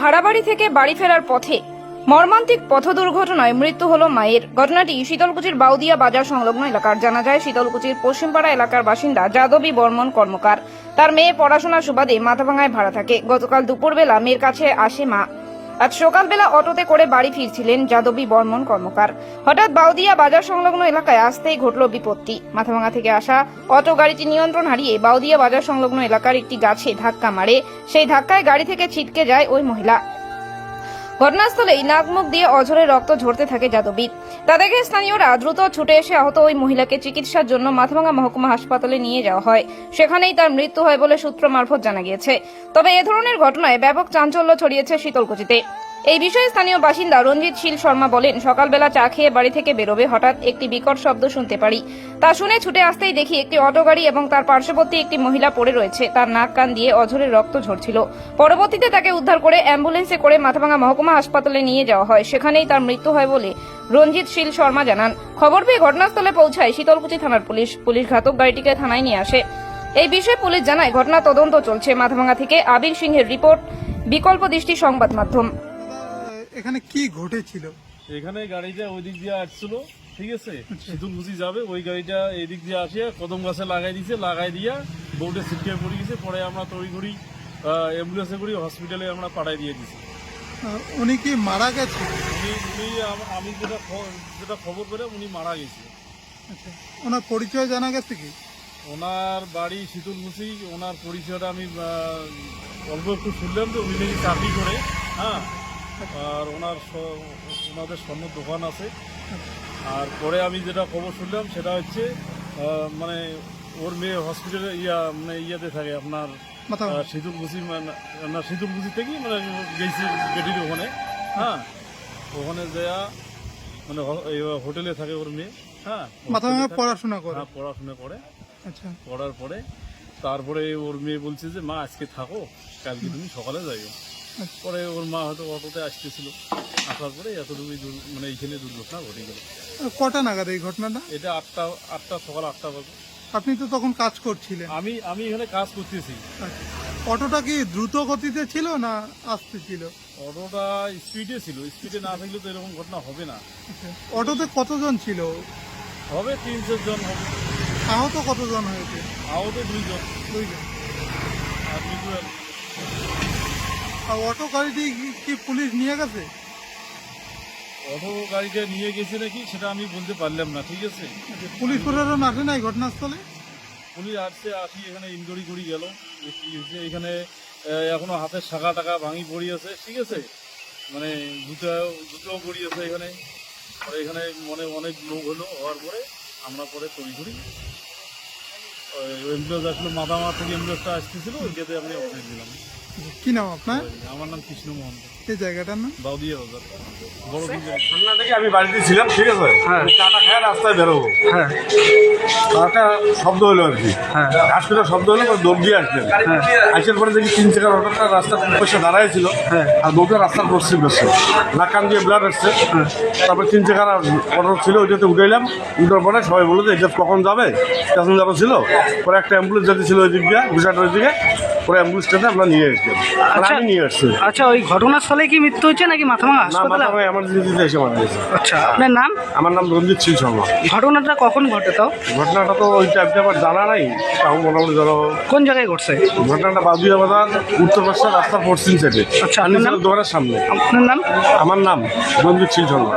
ভাড়া বাড়ি থেকে বাড়ি ফেরার পথে মর্মান্তিক পথ দুর্ঘটনায় মৃত্যু হলো মায়ের। ঘটনাটি শীতলকুচির বাউদিয়া বাজার সংলগ্ন এলাকার। জানা যায়, শীতলকুচির পশ্চিমপাড়া এলাকার বাসিন্দা যাদবী বর্মন কর্মকার। তার মেয়ে পড়াশোনার সুবাদে মাথাভাঙায় ভাড়া থাকে। গতকাল দুপুরবেলা মেয়ের কাছে আসে মা। আজ সকালবেলা অটোতে করে বাড়ি ফিরছিলেন যাদবী বর্মন কর্মকার। হঠাৎ বাউদিয়া বাজার সংলগ্ন এলাকায় আসতেই ঘটল বিপত্তি। মাথাভাঙা থেকে আসা অটো গাড়িটি নিয়ন্ত্রণ হারিয়ে বাউদিয়া বাজার সংলগ্ন এলাকার একটি গাছে ধাক্কা মারে। সেই ধাক্কায় গাড়ি থেকে ছিটকে যায় ওই মহিলা। ঘটনাস্থলেই নাক মুখ দিয়ে অঝরে রক্ত ঝরতে থাকে যাদবীর। তা দেখে স্থানীয়রা দ্রুত ছুটে এসে আহত ওই মহিলাকে চিকিৎসার জন্য মাথাভাঙা মহকুমা হাসপাতালে নিয়ে যাওয়া হয়। সেখানেই তার মৃত্যু হয় বলে সূত্র মারফত জানা গিয়েছে। তবে এ ধরনের ঘটনায় ব্যাপক চাঞ্চল্য ছড়িয়েছে শীতলকুচিতে। এই বিষয়ে স্থানীয় বাসিন্দা রঞ্জিত শীল শর্মা বলেন, সকালবেলা চা খেয়ে বাড়ি থেকে বেরোবে, হঠাৎ একটি বিকট শব্দ শুনতে পারি। তা শুনে ছুটে আসতেই দেখি একটি অটো গাড়ি এবং তার পার্শ্ববর্তী একটি মহিলা পড়ে রয়েছে। তার নাক কান দিয়ে অঝরে রক্ত ঝরছিল। পরবর্তীতে তাকে উদ্ধার করে অ্যাম্বুলেন্সে করে মাথাভাঙা মহকুমা হাসপাতালে নিয়ে যাওয়া হয়। সেখানেই তার মৃত্যু হয় বলে রঞ্জিত শীল শর্মা জানান। খবর পেয়ে ঘটনাস্থলে পৌঁছায় শীতলকুচি থানার পুলিশ। পুলিশ ঘাতক গাড়িটিকে থানায় নিয়ে আসে। এই বিষয়ে পুলিশ জানায়, ঘটনা তদন্ত চলছে। মাথাভাঙা থেকে আবির সিংহের রিপোর্ট, বিকল্প দৃষ্টি সংবাদ মাধ্যম। এখানে কি ঘটেছিল? এখানে গাড়িটা ওই দিক দিয়ে আসছিল, ঠিক আছে, শীতলকুচি যাবে, ওই গাড়িটা এই দিক দিয়ে আসিয়া কদম গাছে লাগাই দিছে, লাগাই দিয়া বউটা ছিটকে পড়ে গেছে। পরে আমরা তড়ি ঘড়ি অ্যাম্বুলেন্সে করি হসপিটালে আমরা পাঠাই দিয়ে দিছি। উনি কি মারা গেছে? আমি যেটা খবর পেলাম উনি মারা গেছে। আচ্ছা, ওনার পরিচয় জানা গেছে কি? ওনার বাড়ি শীতলকুচি। ওনার পরিচয়টা আমি অল্প একটু শুনলাম, তো উনি নাকি চাকরি করে, হ্যাঁ, আর ওনাদের স্বর্ণ দোকান আছে। আর পরে আমি যেটা খবর শুনলাম সেটা হচ্ছে মানে ওর মেয়ে হসপিটালে ইয়াতে থাকে আপনার শীতলকুচি থেকেই মানে গেছি বেটির ওখানে, হ্যাঁ, ওখানে যাওয়া মানে হোটেলে থাকে ওর মেয়ে, হ্যাঁ, পড়াশোনা করে। হ্যাঁ, পড়াশোনা করে। আচ্ছা, পড়ার পরে তারপরে ওর মেয়ে বলছে যে মা আজকে থাকো, কালকে তুমি সকালে যাইও। পরে ওর মা হয়তো অটোতে আসতেছিল, আসার পরে এতটুকু মানে এইখানে দুর্ঘটনা ঘটে গেল। কটা নাগাদ এই ঘটনাটা? এটা আটটা সকাল 8টা বাজে। আপনি তো তখন কাজ করছিলেন? আমি এখানে কাজ করতেছি। অটোটা কি দ্রুত গতিতে ছিল না আস্তে ছিল? অটোটা স্পিডে ছিল। স্পিডে না থাকলে তো এরকম ঘটনা হবে না। অটোতে কতজন ছিল? হবে 3-4 জন হবে। আহত কতজন হয়েছে? আহত 2 জন। আর মৃত্যু আর অটো গাড়িটি কি পুলিশ নিয়ে গেছে? অটো গাড়িটা নিয়ে গেছে নাকি সেটা আমি বলতে পারলাম না, ঠিক আছে। পুলিশ প্রশাসন আসে নাই ঘটনাস্থলে? পুলিশ আসি এখানে ইনকোয়ারি করে গেল। এখানে এখনো হাতের শাখা টাকা ভাঙি পড়ি আছে, ঠিক আছে, মানে জুতোও পড়ি আছে এখানে। পরে এখানে অনেক লোক হওয়ার পরে আমরা পরে তৈরি করি অ্যাম্বুলেন্স আসলো, মাথামা থেকে অ্যাম্বুলেন্সটা আসতেছিল, ওইটাতে আমি অফিস দিলাম। কি নাম আপনার? আমার নাম কৃষ্ণ মোহন। এই জায়গাটার নাম বাউদিয়া বাজার, বড় ঠান্ডা থেকে আমি বাড়িতে ছিলাম, ঠিক আছে, চাটা খেয়ে রাস্তায় বেরোবো, হ্যাঁ, একটা শব্দ হলো আর কি, হাসপাতাল শব্দ হলো, দৌড় দিয়ে আসলেন। আসার পরে দেখি 3 চাকার অটোটা রাস্তার পাশে দাঁড়ায় ছিল, আর দুটো রাস্তার পশ্চিম পাশে নাক কান দিয়ে ব্লাড আসছে। তারপর 3 চাকার অটো ছিল, ওইটাতে উঠাইলাম। উঠার পরে সবাই বললো যে এটা কখন যাবে, প্যাসেঞ্জারও ছিল। পরে একটা অ্যাম্বুলেন্স যেতে ছিল ওই দিক দিয়ে, গুজরাট ওই দিকে, পরে অ্যাম্বুলেন্সটাতে আমরা নিয়ে এসেছিলাম। আমি নিয়ে আসছি। আচ্ছা, ওই ঘটনাস্থলে কি মৃত্যু হয়েছে নাকি মাথাভাঙা হাসপাতালে? এমার্জেন্সিতে এসে মারা গেছে। আচ্ছা, আপনার নাম? আমার নাম রঞ্জিত শীল শর্মা। ঘটনাটা কখন ঘটে তাও? ঘটনাটা তো ওই টাইপটা আমার জানা নাই, তাও মোটামুটি ধরো। কোন জায়গায় ঘটছে ঘটনাটা? বাউদিয়া বাজার উত্তর পাশে রাস্তার পশ্চিম সাইডে। আচ্ছা, আপনার নাম? দোকানের সামনে। আপনার নাম? আমার নাম রঞ্জিত শীল শর্মা।